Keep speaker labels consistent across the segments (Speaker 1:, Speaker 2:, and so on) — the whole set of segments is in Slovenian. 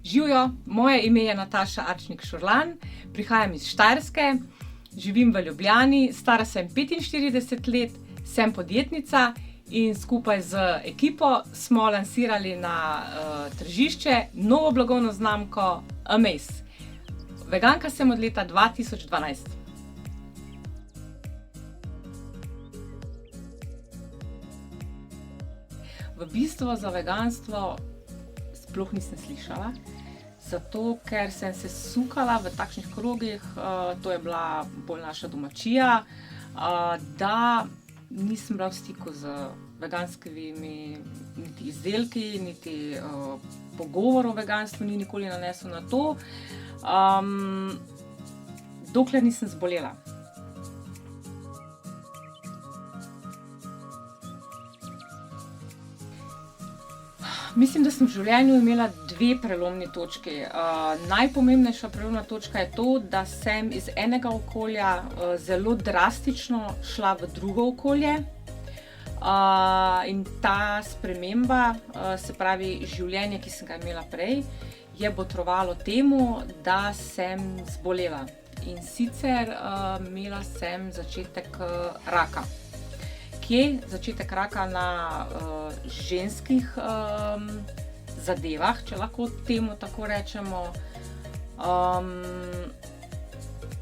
Speaker 1: Živjo, moje ime je Nataša Arčnik Šurlan, prihajam iz Štajerske, živim v Ljubljani, stara sem 45 let, sem podjetnica in skupaj z ekipo smo lansirali na tržišče novo blagovno znamko Amaze. Veganka sem od leta 2012. V bistvu za veganstvo sploh nisem slišala, zato ker sem se sukala v takšnih krogih, to je bila bolj naša domačija, da nisem bila v stiku z veganskimi niti izdelki, niti pogovor o veganstvu ni nikoli nanesel na to, dokler nisem zbolela. Mislim, da sem v življenju imela dve prelomni točki. Najpomembnejša prelomna točka je to, da sem iz enega okolja zelo drastično šla v drugo okolje. In ta sprememba, se pravi življenje, ki sem ga imela prej, je botrovalo temu, da sem zbolela. In sicer imela sem začetek raka. Kje? Začetek raka na ženskih zadevah, če lahko temu tako rečemo.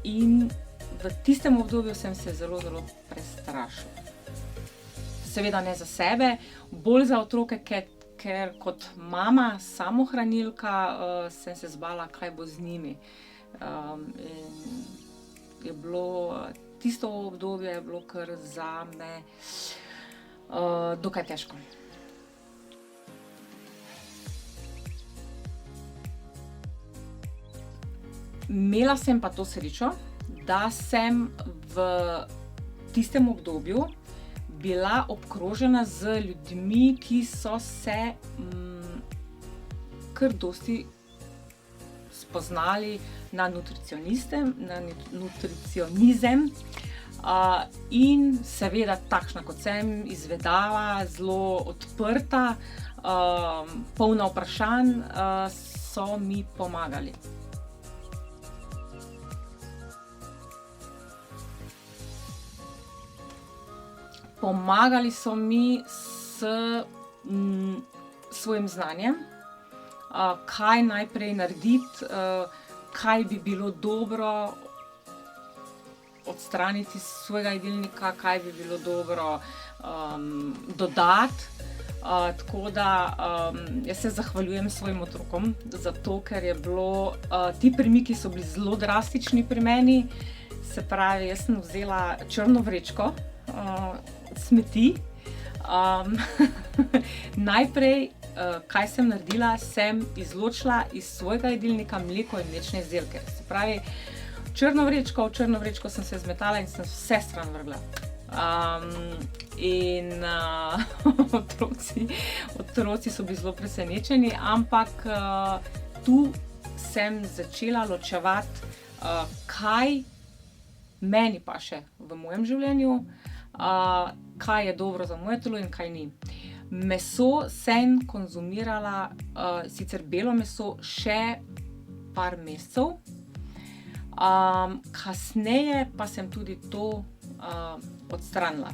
Speaker 1: In v tistem obdobju sem se zelo prestrašila. Seveda ne za sebe, bolj za otroke, ker kot mama samohranilka sem se zbala, kaj bo z njimi. In je bilo tisto obdobje je bilo kar zame dokaj težko. Imela sem pa to srečo, da sem v tistem obdobju bila obkrožena z ljudmi, ki so se kar dosti spoznali na nutricionizem in seveda takšna kot sem, izvedava, zelo odprta, polna vprašanj, so mi pomagali. Pomagali so mi s svojim znanjem, kaj najprej narediti, kaj bi bilo dobro odstraniti iz svojega jedilnika, kaj bi bilo dobro dodati. Tako da jaz se zahvaljujem svojim otrokom, zato ker je bilo, ti premiki so bili zelo drastični pri meni. Se pravi, jaz sem vzela črno vrečko smeti. Najprej, kaj sem naredila, sem izločila iz svojega jedilnika mleko in mlečne izdelke. Se pravi, v črno vrečko sem se zmetala in sem vse stran vrgla. In otroci so bili zelo presenečeni, ampak tu sem začela ločevati, kaj meni paše v mojem življenju, kaj je dobro za moje telo in kaj ni. Meso sem konzumirala, sicer belo meso, še par mesecev. Kasneje pa sem tudi to odstranila.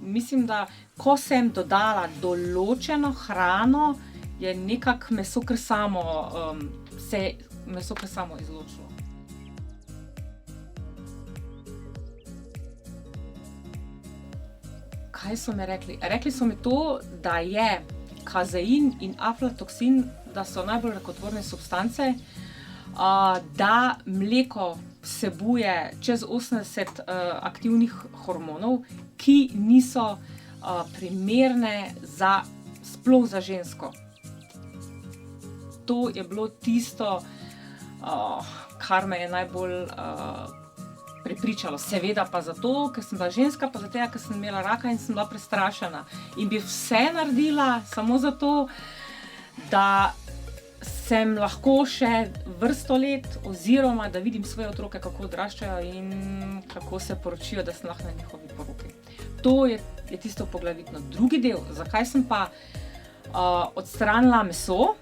Speaker 1: Mislim, da ko sem dodala določeno hrano, je nekako meso kar samo izločilo. Kaj so mi rekli? Rekli so mi to, da je kazein in aflatoksin, da so najbolj rakotvorne substance, da mleko vsebuje čez 80 aktivnih hormonov, ki niso primerne sploh za žensko. To je bilo tisto, kar me je najbolj prepričalo. Seveda pa zato, ker sem bila ženska, pa zato, ker sem imela raka in sem bila prestrašena. In bi vse naredila samo zato, da sem lahko še vrsto let oziroma da vidim svoje otroke, kako odraščajo in kako se poročijo, da sem lahko na njihovi poroki. To je tisto poglavitno. Drugi del, zakaj sem pa odstranila meso,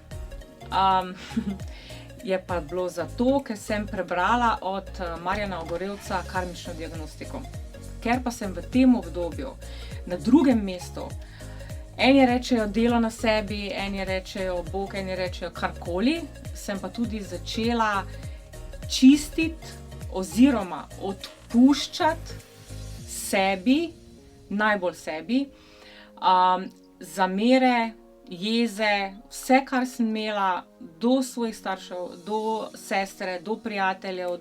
Speaker 1: Je pa bilo zato, ker sem prebrala od Marjana Ogorevca karmično diagnostiko. Ker pa sem v tem obdobju na drugem mestu, eni rečejo delo na sebi, eni rečejo Bog, eni rečejo karkoli, sem pa tudi začela čistiti oziroma odpuščati sebi, najbolj sebi, zamere, jeze, vse, kar sem imela do svojih staršev, do sestre, do prijateljev,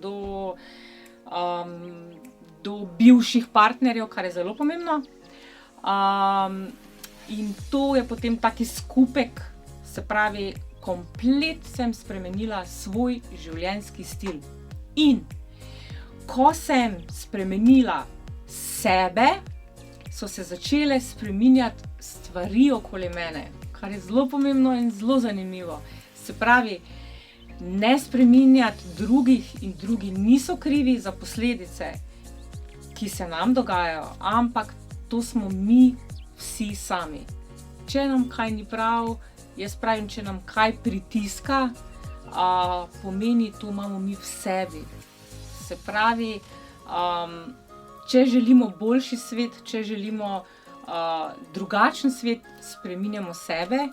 Speaker 1: do bivših partnerjev, kar je zelo pomembno. In to je potem taki skupek, se pravi, komplet sem spremenila svoj življenjski stil. In ko sem spremenila sebe, so se začele spreminjati stvari okoli mene, kar je zelo pomembno in zelo zanimivo. Se pravi, ne spreminjati drugih in drugi niso krivi za posledice, ki se nam dogajajo, ampak to smo mi vsi sami. Če nam kaj ni prav, jaz pravim, če nam kaj pritiska, pomeni, to imamo mi v sebi. Se pravi, če želimo boljši svet, če želimo drugačen svet, spreminjamo sebe,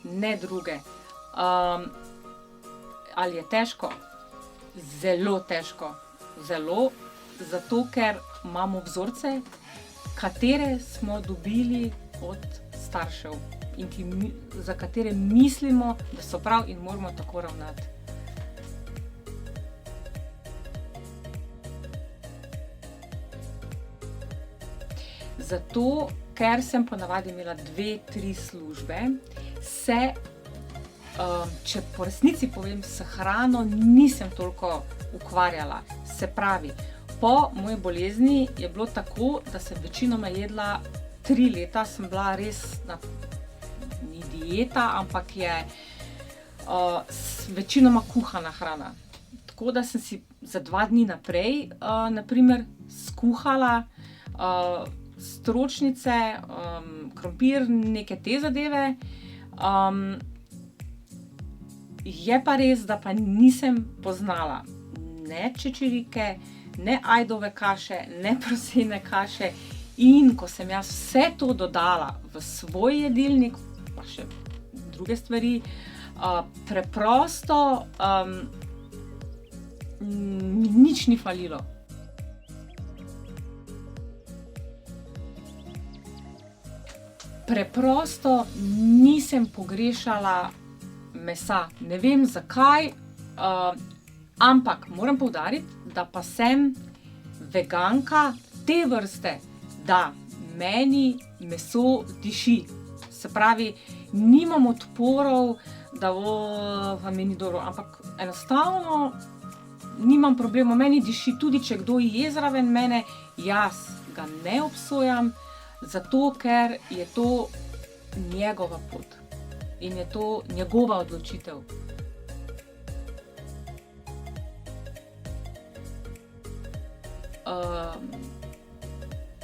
Speaker 1: ne druge. Ali je težko? Zelo težko. Zelo, zato ker imamo vzorce, katere smo dobili od staršev in za katere mislimo, da so prav in moramo tako ravnati. Zato, ker sem ponavadi imela 2-3 službe, če po resnici povem, s hrano nisem toliko ukvarjala. Se pravi, po moji bolezni je bilo tako, da sem večinoma jedla 3 leta, sem bila res ni dieta, ampak je večinoma kuhana hrana. Tako da sem si za 2 dni naprej, naprimer, skuhala stročnice, krompir, neke te zadeve. Je pa res, da pa nisem poznala ne čičirike, ne ajdove kaše, ne prosene kaše. In ko sem jaz vse to dodala v svoj jedilnik, pa še druge stvari, preprosto mi nič ni falilo. Preprosto nisem pogrešala mesa. Ne vem zakaj, ampak moram poudariti, da pa sem veganka te vrste, da meni meso diši. Se pravi, nimam odporov, da mi ni dobro, ampak enostavno nimam problema. Meni diši tudi, če kdo je zraven mene, jaz ga ne obsojam, zato ker je to njegova pot in je to njegova odločitev.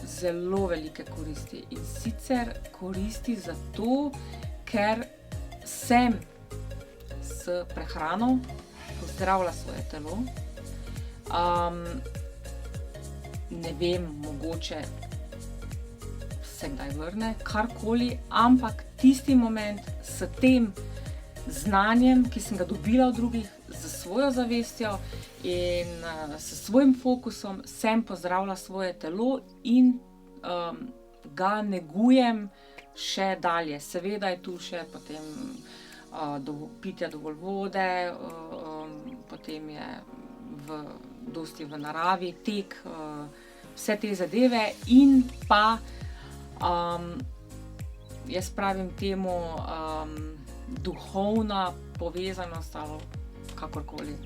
Speaker 1: Zelo velike koristi. In sicer koristi zato, ker sem s prehrano pozdravila svoje telo. Ne vem, mogoče se kdaj vrne, karkoli, ampak tisti moment s tem znanjem, ki sem ga dobila od drugih, s svojo zavestjo in s svojim fokusom, sem pozdravila svoje telo in ga negujem še dalje. Seveda je tu še potem pitje dovolj vode, potem je dosti v naravi, tek, vse te zadeve in pa jaz pravim temu duhovna povezanost ali kakorkoli.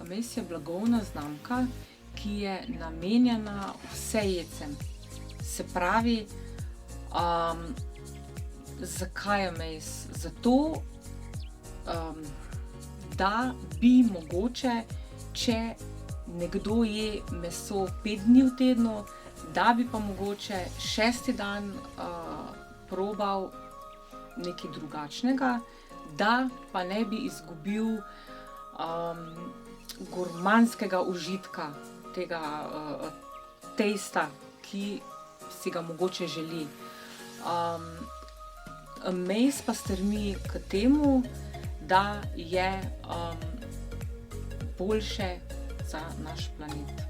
Speaker 1: Ameis je blagovna znamka, ki je namenjena vsejedcem. Se pravi, zakaj Ameis? Zato, da bi mogoče, če nekdo je meso 5 dni v tednu, da bi pa mogoče 6. dan probal nekaj drugačnega, da pa ne bi izgubil gurmanskega užitka, tega testa, ki si ga mogoče želi. Amaze pa stremi k temu, da je boljše za naš planet.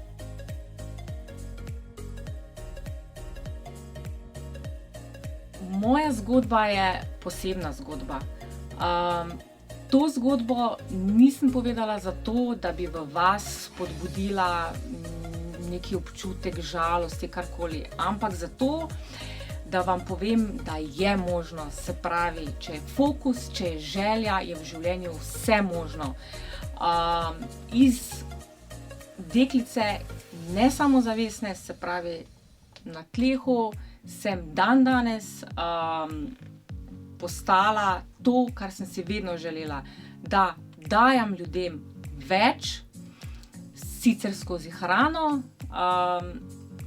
Speaker 1: Moja zgodba je posebna zgodba. To zgodbo nisem povedala zato, da bi v vas spodbudila neki občutek žalosti, karkoli, ampak zato, da vam povem, da je možno, se pravi, če je fokus, če je želja, je v življenju vse možno. Iz deklice nesamozavestne, se pravi na tlehu, sem danes postala to, kar sem si vedno želela, da dajam ljudem več, sicer skozi hrano,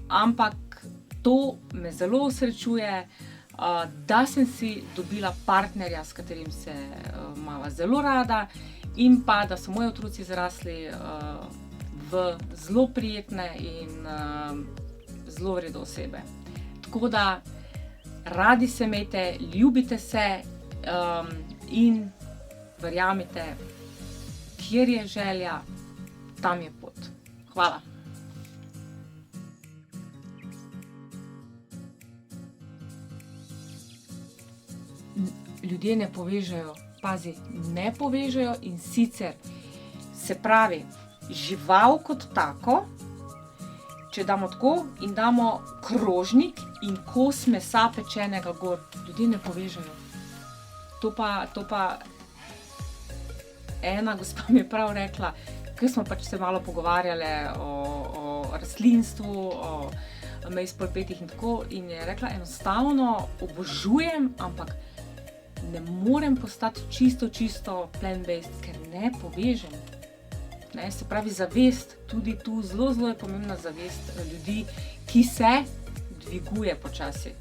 Speaker 1: ampak to me zelo osrečuje, da sem si dobila partnerja, s katerim se imava zelo rada, in pa da so moji otroci zrasli v zelo prijetne in zelo v redu osebe. Tako da radi se imejte, ljubite se in verjamite, kjer je želja, tam je pot. Hvala. Ljudje ne povežejo, pazi, ne povežejo, in sicer, se pravi, žival kot tako, če damo tako in damo krožnik in kos mesa pečenega gor, ljudje ne povežejo. To pa ena gospa mi je prav rekla, ker smo pač se malo pogovarjali o rastlinstvu, o mejspolpetih in tako, in je rekla, enostavno obožujem, ampak ne morem postati čisto plant-based, ker ne povežem. Ne, se pravi zavest, tudi tu zelo je pomembna zavest ljudi, ki se dviguje počasi.